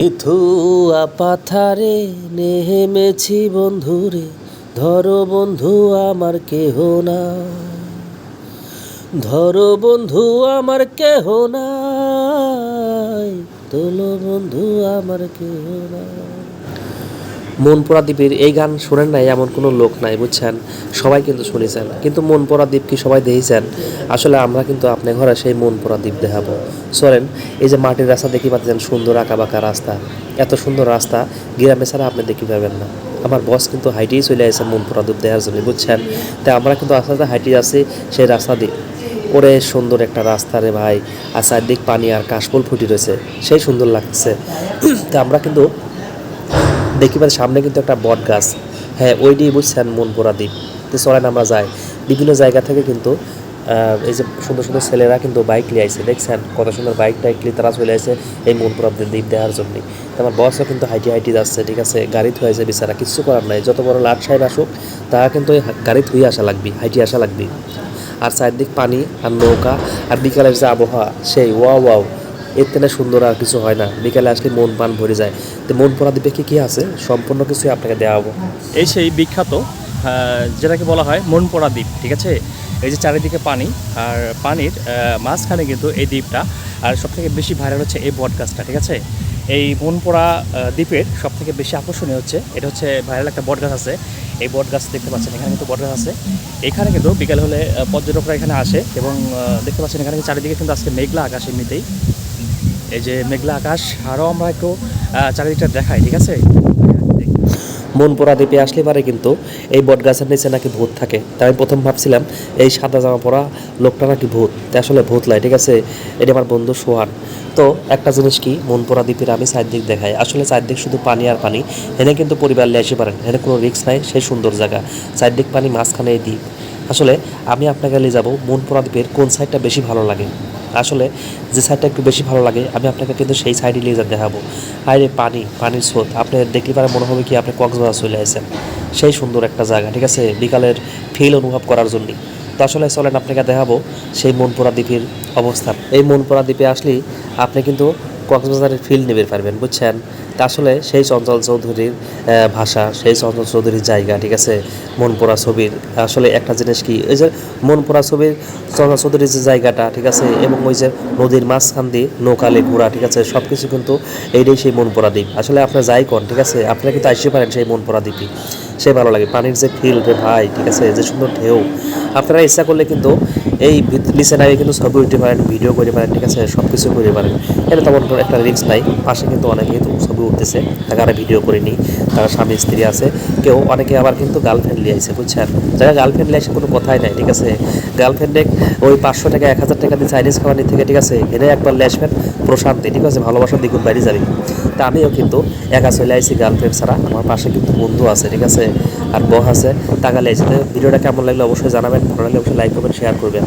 থুয়া পাথারে নেমেছি বন্ধুরে, ধরো বন্ধু আমার কেহ নাই, ধরো বন্ধু আমার কেহ নাই, তোলো বন্ধু আমার কেহ নাই। মনপুরা দ্বীপের এই গান শোনেন নাই এমন কোনো লোক নাই, বুঝছেন? সবাই কিন্তু শুনেছেন, কিন্তু মনপুরা দ্বীপ কি সবাই দেখেছেন? আসলে আমরা কিন্তু আপনার ঘরে সেই মনপুরা দ্বীপ দেখাবো। চলেন, এই যে মাটির রাস্তা দেখি পাচ্ছেন, সুন্দর আঁকা বাঁকা রাস্তা, এত সুন্দর রাস্তা গ্রামে ছাড়া আপনি দেখি পাবেন না। আমার বস কিন্তু হাইটেই চলে আসে মনপুরা দ্বীপ দেখার জন্য, বুঝছেন? তাই আমরা কিন্তু আস্তে আস্তে হাইটে আছি সেই রাস্তা দিয়ে। ওরে সুন্দর একটা রাস্তা রে ভাই, আর চারদিক পানি আর কাশফুল ফুটি রয়েছে, সেই সুন্দর লাগছে। তা আমরা কিন্তু দেখি পাচ্ছি সামনে কিন্তু একটা বট গাছ, হ্যাঁ ওইটি বুঝছেন মনপুরা দ্বীপ। তো চলেন আমরা যাই। বিভিন্ন জায়গা থেকে কিন্তু এই যে সুন্দর সুন্দর ছেলেরা কিন্তু বাইক নিয়ে আসছে, দেখছেন কত সুন্দর বাইক টাইক নিয়ে তারা চলে আসে এই মনপুরা দ্বীপ দেখার জন্যই। আমার বসও কিন্তু হাইটি হাইটি যাচ্ছে, ঠিক আছে? গাড়ি থুয়ে আছে বিচারা, কিছু করার নাই, যত বড় লাট সাহেব আসুক তারা কিন্তু ওই গাড়ি থুয়ে আসা লাগবে, হাইটি আসা লাগবে। আর চারদিক পানি আর নৌকা, আর বিকালের যে আবহাওয়া সেই ওয়াও ওয়াও, এর থেকে সুন্দর আর কিছু হয় না। বিকালে আসলে মন প্রাণ ভরে যায়। তো মনপুরা দ্বীপে কি আছে সম্পূর্ণ কিছুই আপনাকে দেওয়া হবো। এই সেই বিখ্যাত যেটাকে বলা হয় মনপুরা দ্বীপ, ঠিক আছে? এই যে চারিদিকে পানি, আর পানির মাঝখানে কিন্তু এই দ্বীপটা। আর সবথেকে বেশি ভাইরাল হচ্ছে এই বট গাছটা, ঠিক আছে? এই মনপুরা দ্বীপের সবথেকে বেশি আকর্ষণীয় হচ্ছে এটা হচ্ছে ভাইরাল একটা বট গাছ আছে। এই বট গাছ দেখতে পাচ্ছেন, এখানে কিন্তু বট গাছ আছে। এখানে কিন্তু বিকাল হলে পর্যটকরা এখানে আসে এবং দেখতে পাচ্ছেন এখানে চারিদিকে কিন্তু আজকে মেঘলা আকাশ, এমনিতেই এই যে মেঘলা আকাশ। আরও আমরা একটু চারিদিকটা দেখাই, ঠিক আছে? মনপুরা দ্বীপে আসলে পারে কিন্তু এই বট গাছের নিচে নাকি ভূত থাকে। তাই আমি প্রথম ভাবছিলাম এই সাদা জামা পরা লোকটা নাকি ভূত, তাই আসলে ভূত লাই, ঠিক আছে? এটা আমার বন্ধু সোহান। তো একটা জিনিস কি, মনপুরা দ্বীপের আমি চারদিক দেখাই, আসলে চারদিক শুধু পানি আর পানি। এনে কিন্তু পরিবার নিয়ে আসতে পারেন, এখানে কোনো রিস্ক নাই, সেই সুন্দর জায়গা, চারদিক পানি, মাঝখানে এই দ্বীপ। আসলে আমি আপনাকে নিয়ে যাবো মনপুরা দ্বীপের কোন সাইডটা বেশি ভালো লাগে। আসলে যে সাইডটা একটু বেশি ভালো লাগে আমি আপনাকে কিন্তু সেই সাইডে নিয়ে দেখাবো। আরে পানি, পানির স্রোত আপনি দেখলে পারে মনে হবে কি আপনি কক্সবাজার চলে আসেন, সেই সুন্দর একটা জায়গা, ঠিক আছে? বিকালের ফিল অনুভব করার জন্যই। তো আসলে চলেন আপনাকে দেখাবো সেই মনপুরা দ্বীপের অবস্থান। এই মনপুরা দ্বীপে আসলেই আপনি কিন্তু কক্সবাজারের ফিল নেবে পারবেন, বুঝছেন? তা আসলে সেই চঞ্চল চৌধুরীর ভাষা, সেই চঞ্চল চৌধুরীর জায়গা, ঠিক আছে? মনপুরা ছবির আসলে একটা জিনিস কি, ওই যে মনপুরা ছবির চঞ্চল চৌধুরীর যে জায়গাটা, ঠিক আছে? এবং ওই যে নদীর মাঝখান দিয়ে নৌকালে ঘোরা, ঠিক আছে? সব কিছু কিন্তু এইটাই সেই মনপুরা দ্বীপ। আসলে আপনার যাই কোন, ঠিক আছে? আপনারা কিন্তু আসতে পারেন সেই মনপুরা দ্বীপই, সে ভালো লাগে। পানির যে ফিল রে ভাই, ঠিক আছে? যে সুন্দর ঢেউ, আপনারা ইচ্ছা করলে কিন্তু এই নিচে নামে কিন্তু ছবি উঠতে পারেন, ভিডিও করতে পারেন, ঠিক আছে? সব কিছু করতে পারেন। এটা তেমন কোনো একটা রিস্ক নাই। পাশে কিন্তু অনেকে কিন্তু ছবি উঠতেছে, তারা ভিডিও করেনি, তারা স্বামী স্ত্রী আছে, কেউ অনেকে আবার কিন্তু গার্লফ্রেন্ড নিয়ে আসে, বুঝছেন? যারা গার্লফ্রেন্ড নিয়ে আসে কোনো কথাই নাই, ঠিক আছে? গার্লফ্রেন্ডে ওই 500 টাকা 1000 টাকা দিয়ে চাইনিজ খাওয়ানি থেকে, ঠিক আছে? এনে একবার নিয়ে আসবেন, প্রশান্তি, ঠিক আছে? ভালোবাসার দ্বিগুণ বাড়ি যাবে। তা আমিও কিন্তু একা চলে আসি গার্লফ্রেন্ড ছাড়া, আমার পাশে কিন্তু বন্ধু আছে, ঠিক আছে? আর বহ আছে, টাকা লেগেছে। ভিডিওটা কেমন লাগলো অবশ্যই জানাবেন, ভালো লাগলে অবশ্যই লাইক করবেন, শেয়ার করবেন।